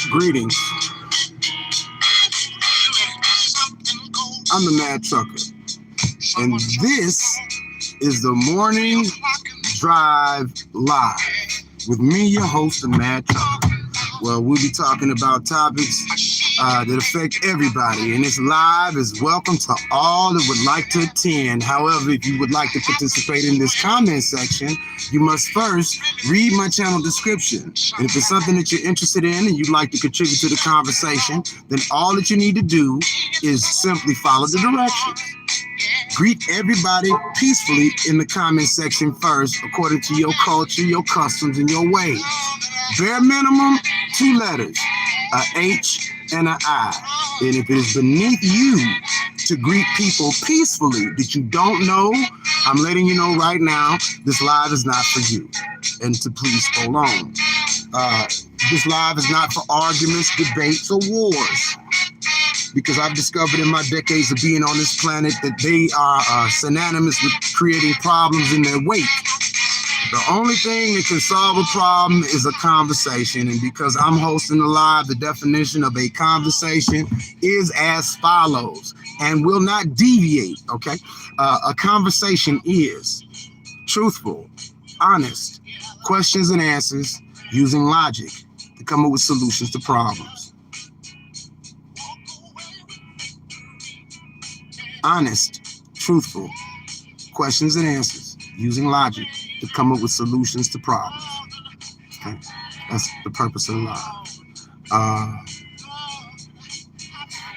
Greetings. I'm the Mad Trucker, and this is the Morning Drive Live with me, your host, the Mad Trucker. Well, we'll be talking about topics that affect everybody, and this live is welcome to all that would like to attend. However, if you would like to participate in this comment section, you must first read my channel description. And if it's something that you're interested in and you'd like to contribute to the conversation, then all that you need to do is simply follow the directions. Greet everybody peacefully in the comment section first, according to your culture, your customs, and your ways. Bare minimum, 2 letters, a H and an I. And if it is beneath you to greet people peacefully that you don't know, I'm letting you know right now, this live is not for you. And to please hold on. This live is not for arguments, debates, or wars. Because I've discovered in my decades of being on this planet that they are synonymous with creating problems in their wake. The only thing that can solve a problem is a conversation. And because I'm hosting the live, the definition of a conversation is as follows and will not deviate, okay? A conversation is truthful, honest, questions and answers using logic to come up with solutions to problems. Honest, truthful, questions and answers using logic to come up with solutions to problems. Okay, that's the purpose of the live.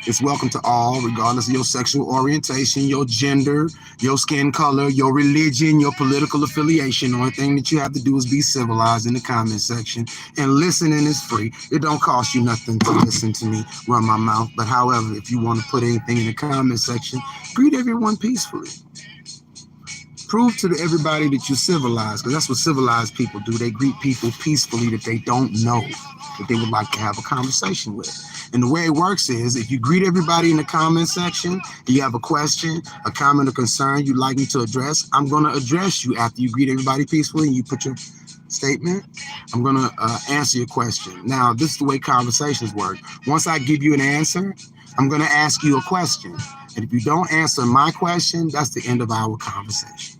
It's welcome to all, regardless of your sexual orientation, your gender, your skin color, your religion, your political affiliation. The only thing that you have to do is be civilized in the comment section. And listening is free. It don't cost you nothing to listen to me run my mouth. But however, if you want to put anything in the comment section, greet everyone peacefully. Prove to everybody that you're civilized, because that's what civilized people do. They greet people peacefully that they don't know, that they would like to have a conversation with. And the way it works is, if you greet everybody in the comment section, and you have a question, a comment, or concern you'd like me to address, I'm going to address you after you greet everybody peacefully and you put your statement. I'm going to answer your question. Now, this is the way conversations work. Once I give you an answer, I'm going to ask you a question. And if you don't answer my question, that's the end of our conversation.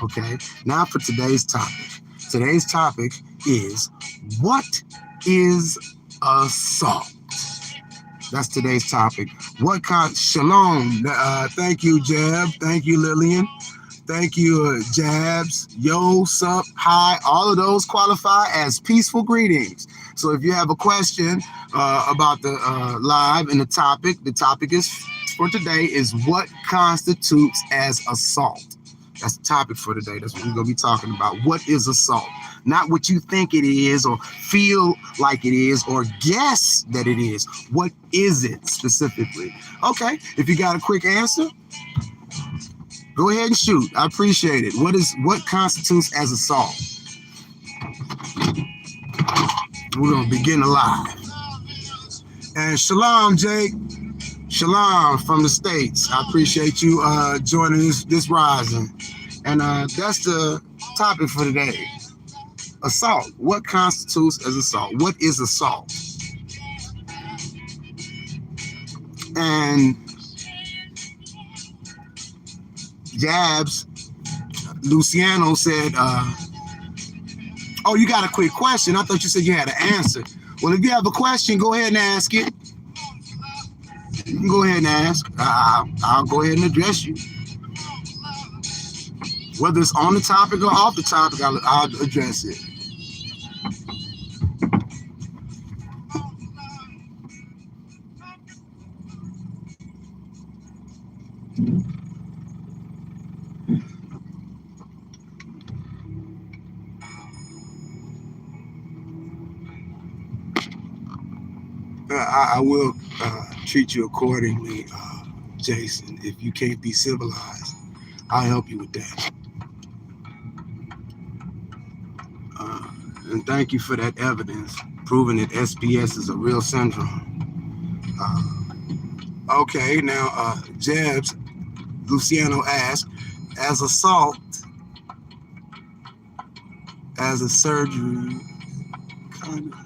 Okay, now for today's topic. Today's topic is, what is assault? That's today's topic. Shalom. Thank you, Jeb. Thank you, Lillian. Thank you, Jabs. Yo, sup, hi. All of those qualify as peaceful greetings. So if you have a question about the live and the topic is for today is, what constitutes as assault? That's the topic for today. That's what we're going to be talking about. What is assault? Not what you think it is or feel like it is or guess that it is. What is it specifically? Okay, if you got a quick answer, go ahead and shoot. I appreciate it. What constitutes as assault? We're going to begin live. And shalom, Jake. Shalom from the States. I appreciate you joining this rising. And that's the topic for today. Assault. What constitutes as assault? What is assault? And Jabs, Luciano said, oh, you got a quick question. I thought you said you had an answer. Well, if you have a question, go ahead and ask it. You can go ahead and ask. I'll go ahead and address you. Whether it's on the topic or off the topic, I'll address it. I will treat you accordingly, Jason. If you can't be civilized, I'll help you with that. And thank you for that evidence, proving that SPS is a real syndrome. Okay, now, Jebs, Luciano asked, as assault, as a surgery, kind of,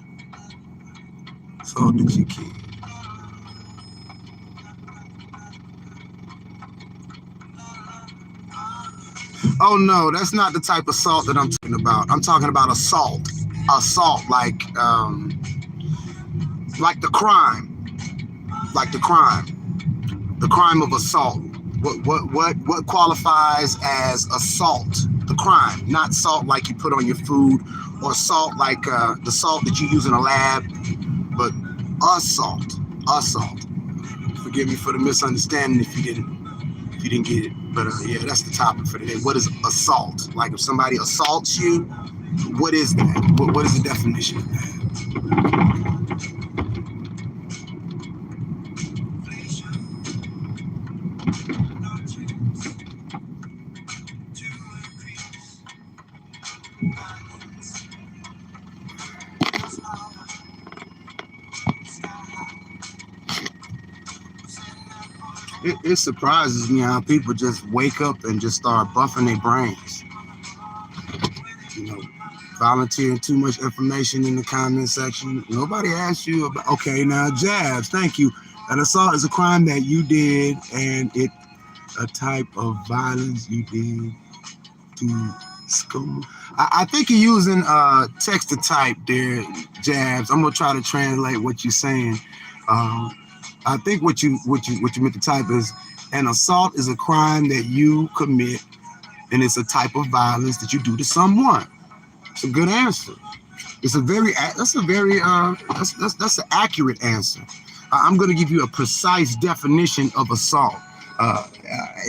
Assaulted your kid. Oh no, that's not the type of assault that I'm talking about. I'm talking about assault. Assault, like the crime. Like the crime. The crime of assault. What qualifies as assault? The crime, not salt like you put on your food, or salt like the salt that you use in a lab, but assault. Assault. Forgive me for the misunderstanding if you didn't get it. But yeah, that's the topic for today. What is assault? Like if somebody assaults you, what is that? What is the definition of that? It surprises me how people just wake up and just start buffing their brains. You know, volunteering too much information in the comment section. Nobody asked you about, okay, now Jabs, thank you. An assault is a crime that you did and it a type of violence you did to school. I think you're using text to type there, Jabs. I'm gonna try to translate what you're saying. I think what you meant to type is an assault is a crime that you commit, and it's a type of violence that you do to someone. It's a good answer. That's an accurate answer. I'm going to give you a precise definition of assault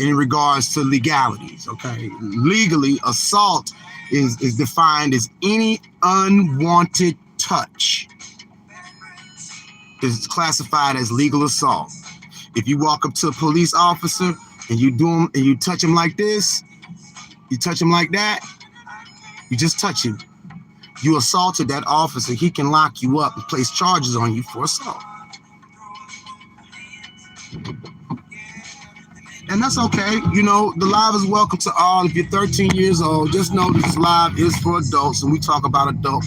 in regards to legalities. Okay, legally, assault is defined as any unwanted touch. Is classified as legal assault. If you walk up to a police officer and you touch him like this, you touch him like that, you just touch him. You assaulted that officer. He can lock you up and place charges on you for assault. And that's okay. You know, the live is welcome to all. If you're 13 years old, just know this live is for adults, and we talk about adult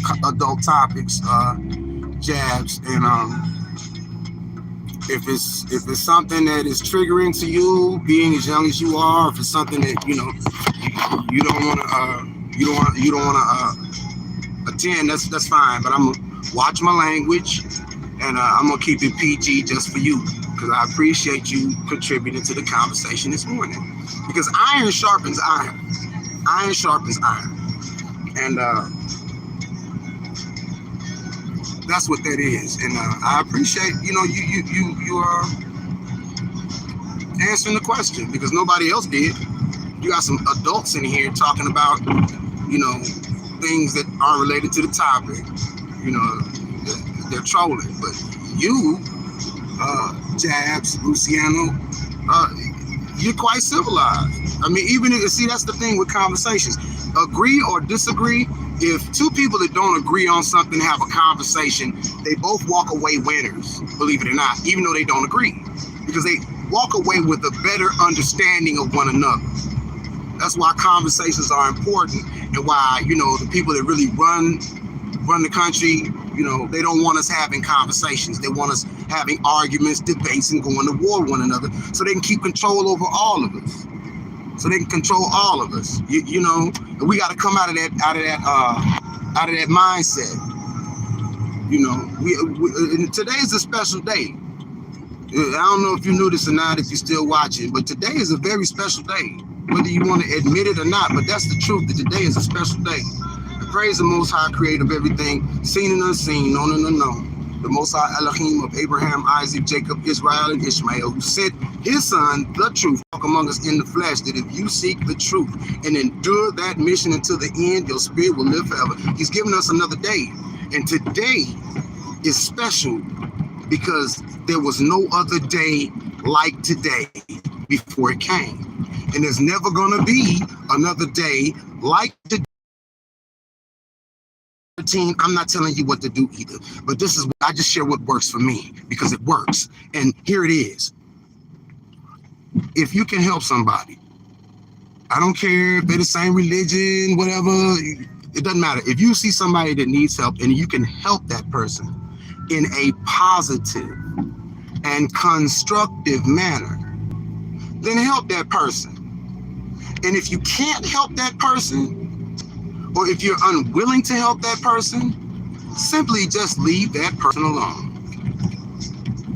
topics, Jabs, and if it's something that is triggering to you, being as young as you are, if it's something that you don't want to attend, that's fine. But I'm gonna watch my language, and I'm gonna keep it PG just for you, because I appreciate you contributing to the conversation this morning. Because iron sharpens iron. Iron sharpens iron, and that's what that is. And I appreciate you are answering the question, because nobody else did. You got some adults in here talking about things that aren't related to the topic. They're trolling, but you Jabs, Luciano, you're quite civilized. I mean, even if, see, that's the thing with conversations. Agree or disagree. If two people that don't agree on something have a conversation, they both walk away winners, believe it or not, even though they don't agree, because they walk away with a better understanding of one another. That's why conversations are important, and why, the people that really run the country, they don't want us having conversations. They want us having arguments, debates, and going to war with one another, so they can keep control over all of us. So they can control all of us. And we got to come out of that mindset. Today is a special day. I don't know if you knew this or not, if you're still watching, but today is a very special day, whether you want to admit it or not. But that's the truth, that today is a special day. Praise the Most High, creator of everything, seen and unseen, known and unknown. The Most High Elohim of Abraham, Isaac, Jacob, Israel, and Ishmael, who sent his son, the truth, walk among us in the flesh, that if you seek the truth and endure that mission until the end, your spirit will live forever. He's given us another day. And today is special because there was no other day like today before it came. And there's never going to be another day like today. I'm not telling you what to do either, but this is what I just share what works for me, because it works. And here it is. If you can help somebody, I don't care if they're the same religion, whatever, it doesn't matter. If you see somebody that needs help and you can help that person, in a positive and constructive manner, then help that person. And if you can't help that person, or if you're unwilling to help that person, simply just leave that person alone.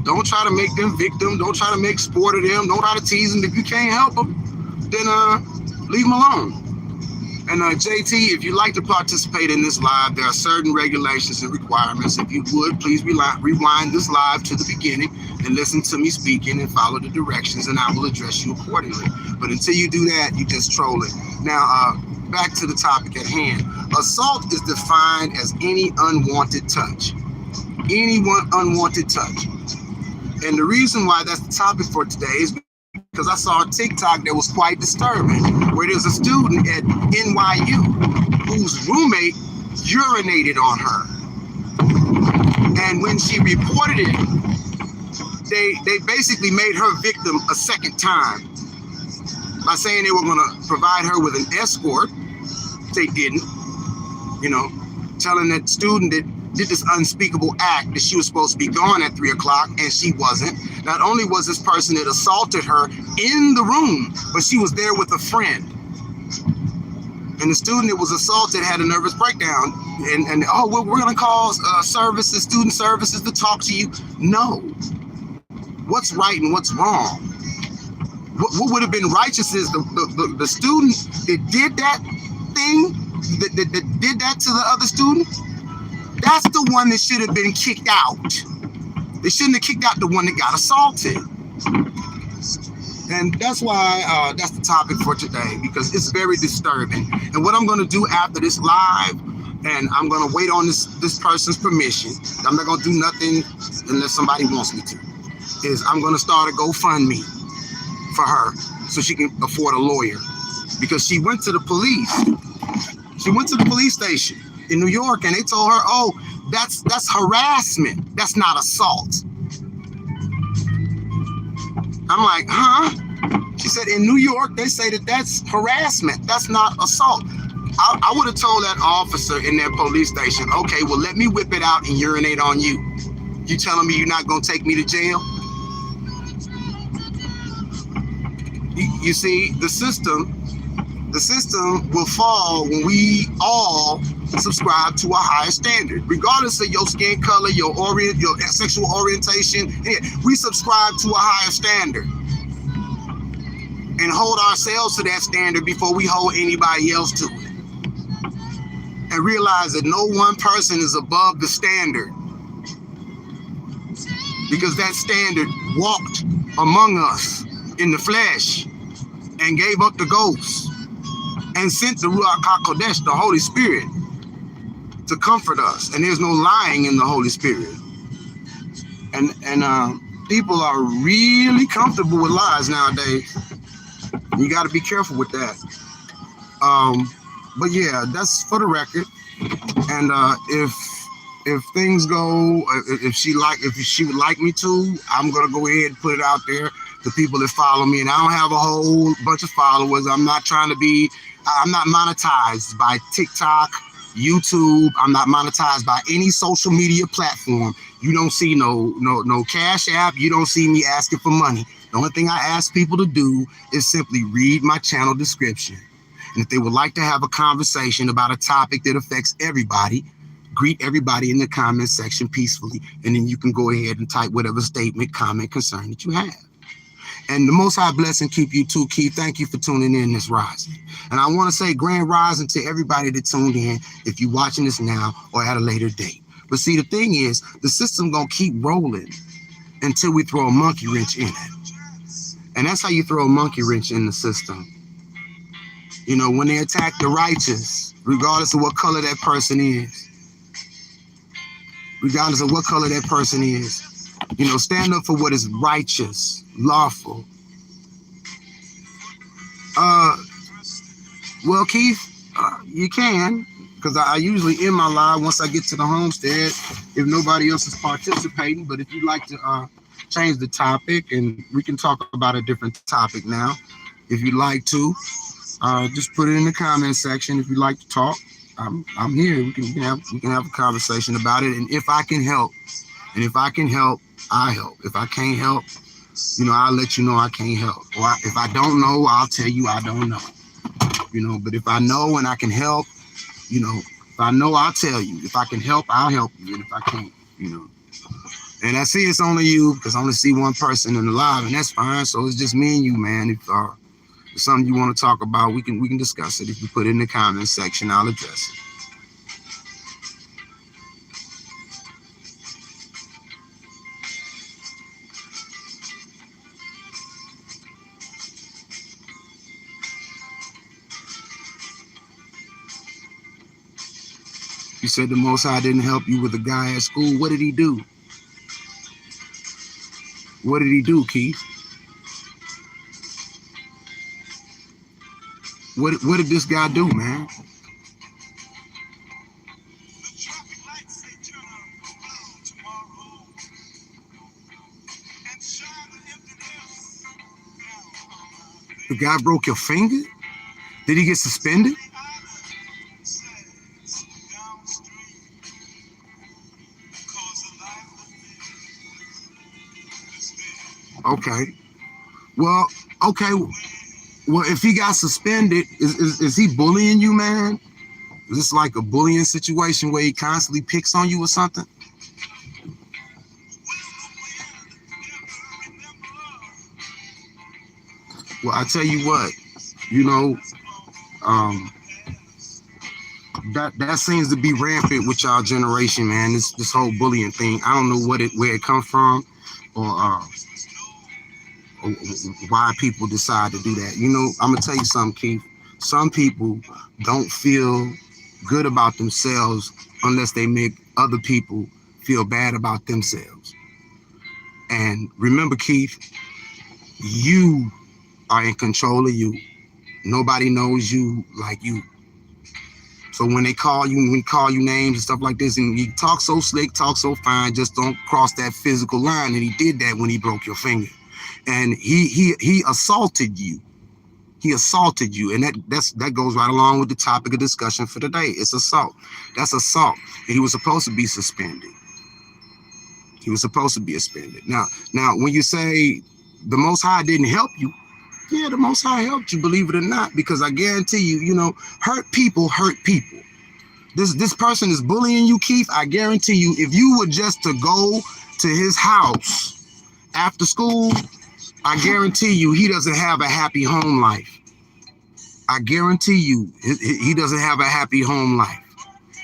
Don't try to make them victim. Don't try to make sport of them. Don't try to tease them. If you can't help them, then leave them alone. And JT, if you'd like to participate in this live, there are certain regulations and requirements. If you would, please rewind this live to the beginning and listen to me speaking and follow the directions, and I will address you accordingly. But until you do that, you just trolling. Now, back to the topic at hand. Assault is defined as any unwanted touch. Anyone unwanted touch. And the reason why that's the topic for today is because I saw a TikTok that was quite disturbing, where there's a student at NYU whose roommate urinated on her. And when she reported it, they basically made her victim a second time by saying they were going to provide her with an escort. They didn't, telling that student that did this unspeakable act that she was supposed to be gone at 3 o'clock, and she wasn't. Not only was this person that assaulted her in the room, but she was there with a friend. And the student that was assaulted had a nervous breakdown. And we're going to call student services to talk to you. No. What's right and what's wrong? What would have been righteous is the student that did that thing, that did that to the other student. That's the one that should have been kicked out. They shouldn't have kicked out the one that got assaulted. And that's why that's the topic for today, because it's very disturbing. And what I'm going to do after this live, and I'm going to wait on this person's permission. I'm not going to do nothing unless somebody wants me to. Is I'm going to start a GoFundMe for her so she can afford a lawyer, because she went to the police. She went to the police station in New York, and they told her, "Oh, that's harassment. That's not assault." I'm like, huh? She said, in New York, they say that that's harassment. That's not assault. I would have told that officer in that police station, okay, well, let me whip it out and urinate on you. You telling me you're not going to take me to jail? You see, the system will fall when we all subscribe to a higher standard, regardless of your skin color, your sexual orientation. We subscribe to a higher standard and hold ourselves to that standard before we hold anybody else to it, and realize that no one person is above the standard, because that standard walked among us in the flesh and gave up the ghost and sent the Ruach HaKodesh, the Holy Spirit, to comfort us. And there's no lying in the Holy Spirit. And people are really comfortable with lies nowadays. You got to be careful with that. But yeah, that's for the record. And if things go, if she would like me to, I'm gonna go ahead and put it out there to people that follow me. And I don't have a whole bunch of followers. I'm not monetized by TikTok, YouTube. I'm not monetized by any social media platform. You don't see no Cash App. You don't see me asking for money. The only thing I ask people to do is simply read my channel description. And if they would like to have a conversation about a topic that affects everybody, greet everybody in the comment section peacefully. And then you can go ahead and type whatever statement, comment, concern that you have. And the Most High bless and keep you too, Keith. Thank you for tuning in this rising. And I want to say grand rising to everybody that tuned in, if you're watching this now or at a later date. But see, the thing is, the system going to keep rolling until we throw a monkey wrench in it. And that's how you throw a monkey wrench in the system. You know, when they attack the righteous, regardless of what color that person is, you know, stand up for what is righteous, lawful. Well, Keith, you can, because I usually end my live once I get to the homestead, if nobody else is participating. But if you'd like to change the topic, and we can talk about a different topic now, if you'd like to, just put it in the comment section. If you'd like to talk, I'm here. We can have a conversation about it. And if I can help And if I can help, I help. If I can't help, I'll let you know I can't help. Or if I don't know, I'll tell you I don't know. But if I know and I can help, if I know, I'll tell you. If I can help, I'll help you. And if I can't, And I see it's only you because I only see one person in the live, and that's fine. So it's just me and you, man. If it's something you want to talk about, we can discuss it. If you put it in the comments section, I'll address it. You said the Most High didn't help you with a guy at school. What did he do? What did he do, Keith? What did this guy do, man? The guy broke your finger? Did he get suspended? Okay. Well, if he got suspended, is he bullying you, man? Is this like a bullying situation where he constantly picks on you or something? Well, I tell you what, that seems to be rampant with y'all generation, man. This whole bullying thing. I don't know where it comes from, or why people decide to do that. I'm gonna tell you something, Keith. Some people don't feel good about themselves unless they make other people feel bad about themselves. And remember, Keith, you are in control of you. Nobody knows you like you. So when they call you names and stuff like this, and you talk so slick, talk so fine, just don't cross that physical line. And he did that when he broke your finger. And he assaulted you. He assaulted you. And that goes right along with the topic of discussion for today. It's assault. That's assault. And he was supposed to be suspended. He was supposed to be suspended. Now, when you say the Most High didn't help you, yeah, the Most High helped you, believe it or not, because I guarantee you, hurt people hurt people. This person is bullying you, Keith. I guarantee you, if you were just to go to his house after school, I guarantee you he doesn't have a happy home life. I guarantee you he doesn't have a happy home life.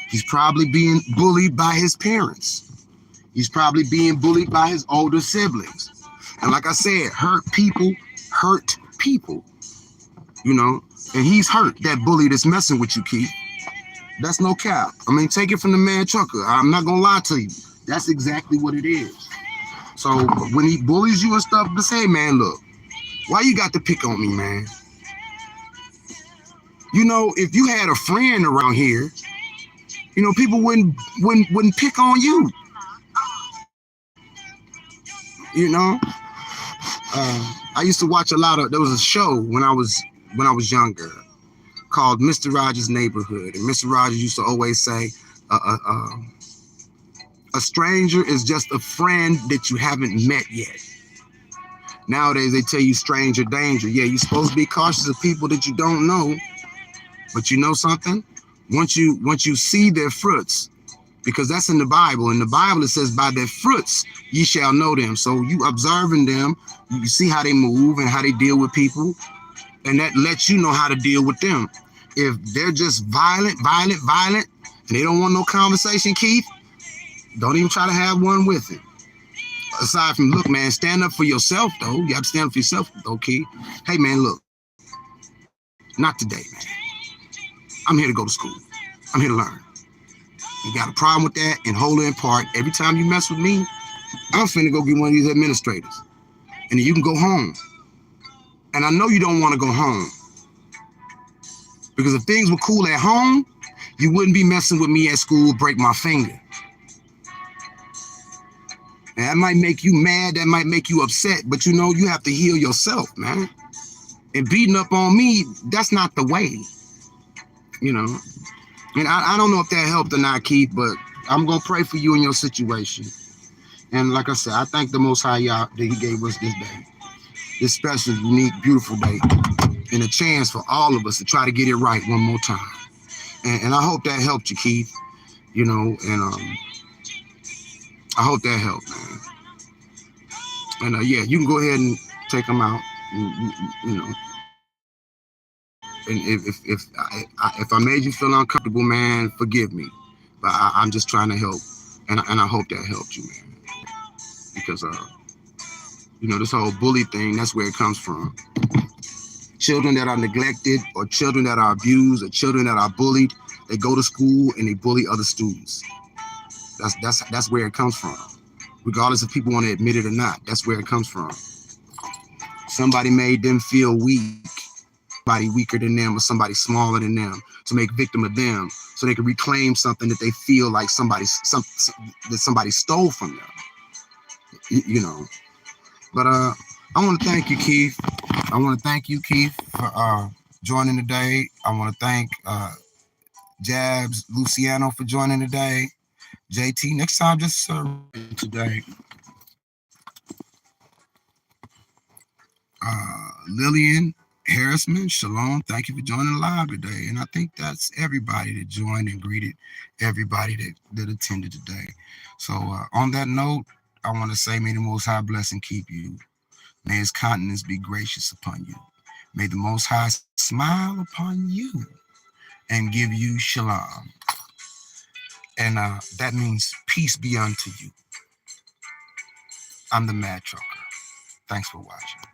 He's probably being bullied by his parents. He's probably being bullied by his older siblings. And like I said, hurt people hurt people, and he's hurt. That bully that's messing with you, Keith. That's no cap. I mean, take it from the man trucker. I'm not gonna lie to you. That's exactly what it is. So when he bullies you and stuff, just say, man, look, why you got to pick on me, man? If you had a friend around here, people wouldn't pick on you. I used to watch a lot of. There was a show when I was younger called Mr. Rogers' Neighborhood, and Mr. Rogers used to always say, a stranger is just a friend that you haven't met yet. Nowadays they tell you stranger danger. Yeah, you're supposed to be cautious of people that you don't know, but you know something? Once you see their fruits, because that's in the Bible. In the Bible, it says, by their fruits, ye shall know them. So you observing them, you see how they move and how they deal with people. And that lets you know how to deal with them. If they're just violent, and they don't want no conversation, Keith, don't even try to have one with it. Aside from, look, man, stand up for yourself, though. You have to stand up for yourself, though, Keith. Hey, man, look. Not today, man. I'm here to go to school. I'm here to learn. You got a problem with that, and whole in part, every time you mess with me, I'm finna go get one of these administrators. And then you can go home. And I know you don't want to go home. Because if things were cool at home, you wouldn't be messing with me at school, break my finger. And that might make you mad, that might make you upset, but you have to heal yourself, man. And beating up on me, that's not the way. And I don't know if that helped or not, Keith, but I'm going to pray for you in your situation. And like I said, I thank the Most High Yah that He gave us this day, this special, unique, beautiful day, and a chance for all of us to try to get it right one more time. And I hope that helped you, Keith. You know, and I hope that helped, man. And yeah, you can go ahead and take them out. You know, and if I made you feel uncomfortable, man, forgive me. But I'm just trying to help, and I hope that helped you, man. Because you know, this whole bully thing, that's where it comes from. Children that are neglected, or children that are abused, or children that are bullied, they go to school and they bully other students. That's where it comes from. Regardless if people want to admit it or not, that's where it comes from. Somebody made them feel weak, somebody weaker than them or somebody smaller than them, to make victim of them, so they can reclaim something that they feel like that somebody stole from them. You know. But I want to thank you, Keith. I want to thank you, Keith, for joining today. I want to thank Jabs Luciano for joining today. JT, next time, just today. Lillian Harrisman, shalom. Thank you for joining live today. And I think that's everybody that joined and greeted everybody that attended today. So on that note, I want to say, may the Most High bless and keep you. May His countenance be gracious upon you. May the Most High smile upon you and give you shalom. And that means peace be unto you. I'm the Mad Trucker. Thanks for watching.